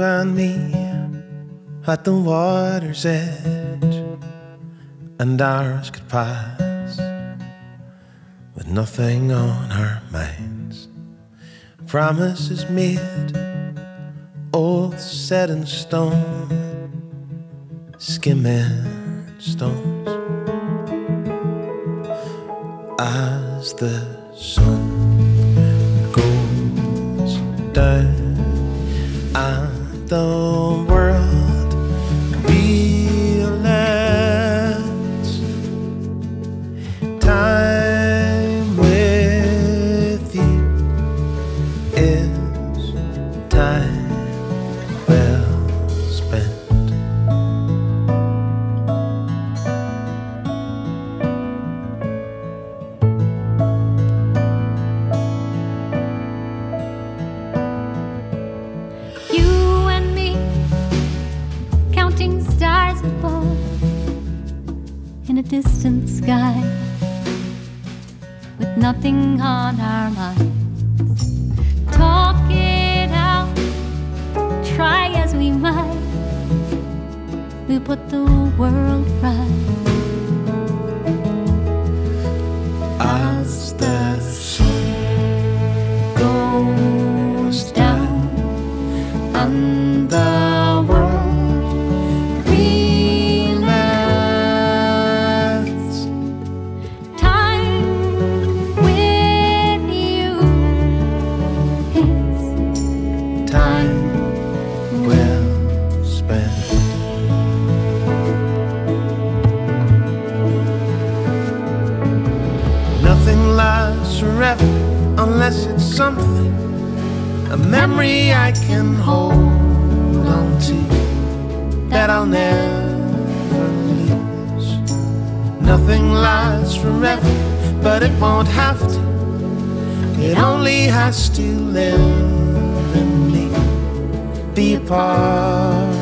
and me at the water's edge, and hours could pass with nothing on our minds. Promises made, oaths set in stone, skimming stones. As the sun goes down and the world relents, time with you is time well spent. Stars above in a distant sky, with nothing on our minds. Talk it out, try as we might, we'll put the world right. As the sun goes down and the world forever, unless it's something, a memory I can hold on to, that I'll never lose. Nothing lasts forever, but it won't have to. It only has to live in me, be a part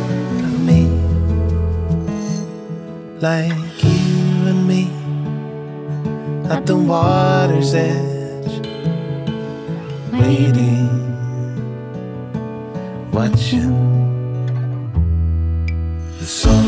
of me, like you and me at the water's edge, waiting, watching the sun